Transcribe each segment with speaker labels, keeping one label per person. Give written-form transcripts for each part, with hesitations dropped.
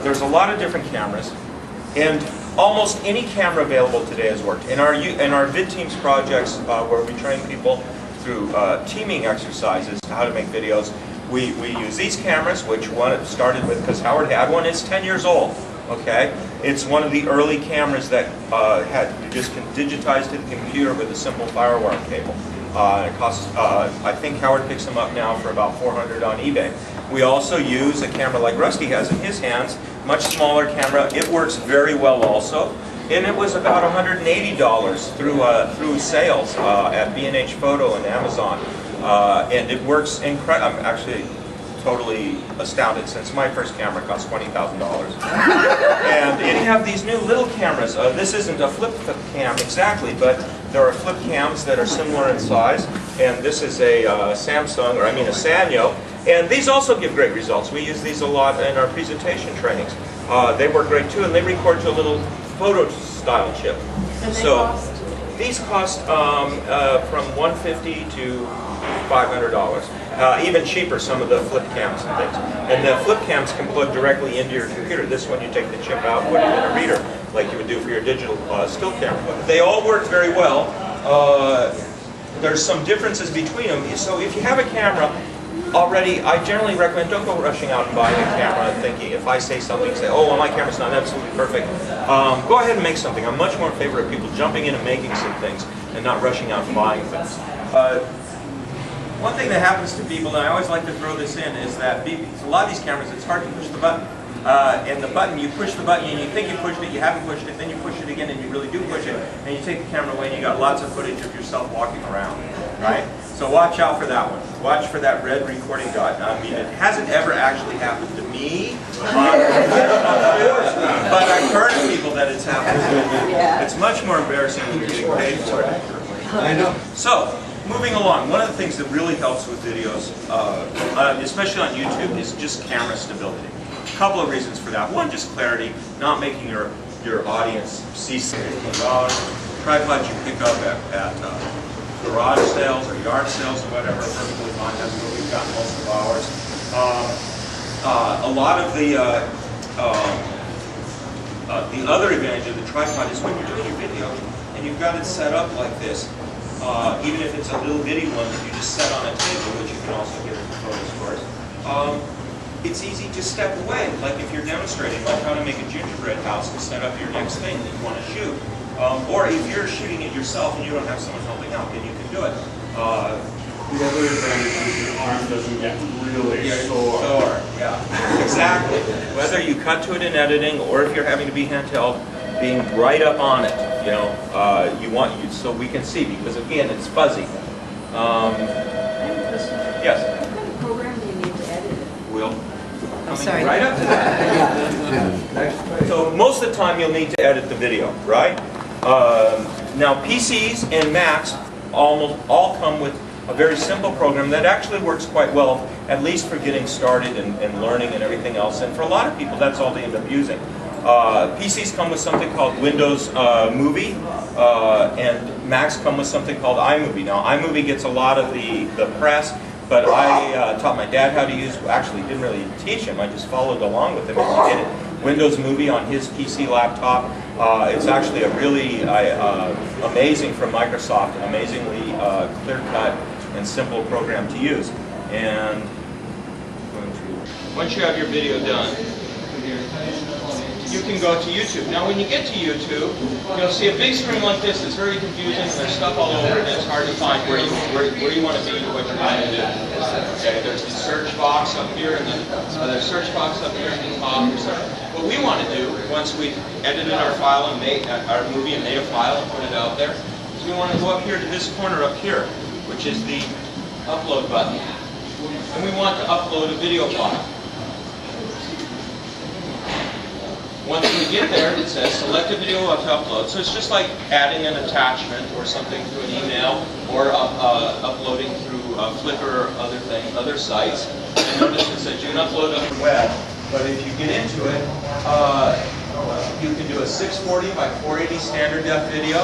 Speaker 1: There's a lot of different cameras, and almost any camera available today has worked. In our VidTeams projects, where we train people through teaming exercises how to make videos, we use these cameras, which one started with, because Howard had one. It's 10 years old. Okay, it's one of the early cameras that had just digitized to the computer with a simple firewire cable. It costs, I think Howard picks them up now for about $400 on eBay. We also use a camera like Rusty has in his hands, much smaller camera. It works very well also, and it was about $180 through sales at B&H Photo and Amazon, and it works incredible. I'm actually totally astounded, since my first camera cost $20,000. And you have these new little cameras. This isn't a flip cam exactly, but there are flip cams that are similar in size. And this is a Samsung, or I mean a Sanyo. And these also give great results. We use these a lot in our presentation trainings. They work great too, and they record to a little photo style chip.
Speaker 2: And they
Speaker 1: so
Speaker 2: cost?
Speaker 1: These cost from $150 to $500. Even cheaper, some of the flip cams and things. And the flip cams can plug directly into your computer. This one, you take the chip out, put it in a reader, like you would do for your digital still camera. They all work very well. There's some differences between them. So if you have a camera already, I generally recommend don't go rushing out and buying a camera and thinking, if I say something, say, oh, well, my camera's not absolutely perfect. Go ahead and make something. I'm much more in favor of people jumping in and making some things and not rushing out and buying things. One thing that happens to people, and I always like to throw this in, is that a lot of these cameras, it's hard to push the button. And the button, you push the button and you think you pushed it, you haven't pushed it, then you push it again and you really do push it, and you take the camera away and you got lots of footage of yourself walking around, right? So watch out for that one. Watch for that red recording dot. I mean, it hasn't ever actually happened to me, but I've heard of people that it's happened to. It's much more embarrassing than getting paid for it.
Speaker 3: I know.
Speaker 1: So, moving along, one of the things that really helps with videos, especially on YouTube, is just camera stability. A couple of reasons for that. One, just clarity, not making your audience see tripods you pick up at garage sales or yard sales or whatever, perfectly fine. That's where we've got most of ours. A lot of the other advantage of the tripod is when you're doing your video and you've got it set up like this. Even if it's a little bitty one that you just set on a table, which you can also get in photos for us, it's easy to step away. Like if you're demonstrating like how to make a gingerbread house to set up your next thing that you want to shoot. Or if you're shooting it yourself and you don't have someone helping out, then you can do it.
Speaker 3: The other advantage is your arm doesn't get really sore.
Speaker 1: Yeah, exactly. Whether you cut to it in editing or if you're having to be handheld, being right up on it, you know, so we can see, because again, it's fuzzy.
Speaker 2: I have a question.
Speaker 1: Yes?
Speaker 2: What kind of program do you need to edit it?
Speaker 1: Will.
Speaker 2: I'm sorry.
Speaker 1: Right up to that. So most of the time you'll need to edit the video, right? Now PCs and Macs almost all come with a very simple program that actually works quite well, at least for getting started and learning and everything else. And for a lot of people, that's all they end up using. PCs come with something called Windows Movie, and Macs come with something called iMovie. Now iMovie gets a lot of the press, but I taught my dad how to use, actually didn't really teach him, I just followed along with him and he did it. Windows Movie on his PC laptop. It's actually a really amazing from Microsoft, amazingly clear-cut and simple program to use. And once you have your video done, you can go to YouTube. Now when you get to YouTube, you'll see a big screen like this. It's very confusing. There's stuff all over it, and it's hard to find where you want to be and what you're trying to do. Okay, there's the search box up here, and there's search box up here at the top. What we want to do, once we've edited our file and made our movie and made a file and put it out there, is we want to go up here to this corner up here, which is the upload button. And we want to upload a video file. Once we get there, it says select a video to upload. So it's just like adding an attachment or something to an email, or uploading through Flickr or other sites. And notice it says you can upload on the web, but if you get into it, you can do a 640 by 480 standard def video,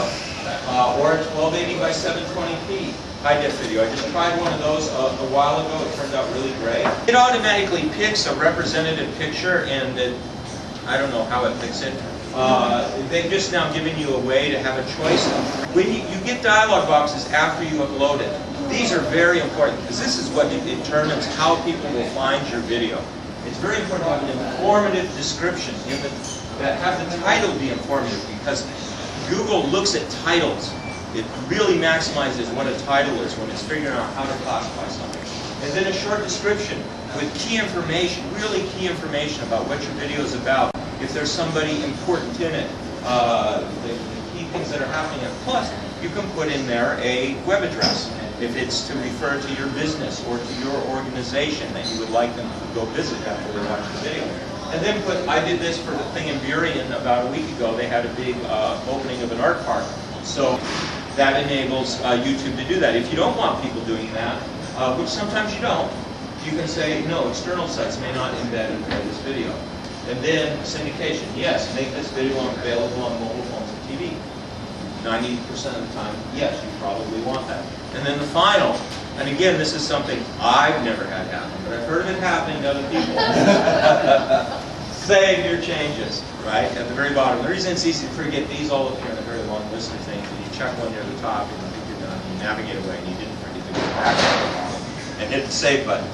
Speaker 1: or a 1280 by 720p high def video. I just tried one of those a while ago. It turned out really great. It automatically picks a representative picture, and I don't know how it fixes it. They've just now given you a way to have a choice. When you get dialog boxes after you upload it, these are very important because this is what determines how people will find your video. It's very important to have an informative description. Have the title be informative because Google looks at titles. It really maximizes what a title is when it's figuring out how to classify something. And then a short description with key information, really key information about what your video is about. If there's somebody important in it, the key things that are happening. And plus, you can put in there a web address if it's to refer to your business or to your organization that you would like them to go visit after they watch the video. And then I did this for the thing in Burien about a week ago. They had a big opening of an art park. So that enables YouTube to do that. If you don't want people doing that, which sometimes you don't, you can say, no, external sites may not embed this video. And then syndication, yes, make this video available on mobile phones and TV. 90% of the time, yes, you probably want that. And then the final, and again, this is something I've never had happen, but I've heard of it happening to other people. Save your changes, right, at the very bottom. The reason it's easy to forget, these all appear in a very long list of things, and you check one near the top, and you think you're done, and you navigate away, and you didn't forget to go back and hit the save button.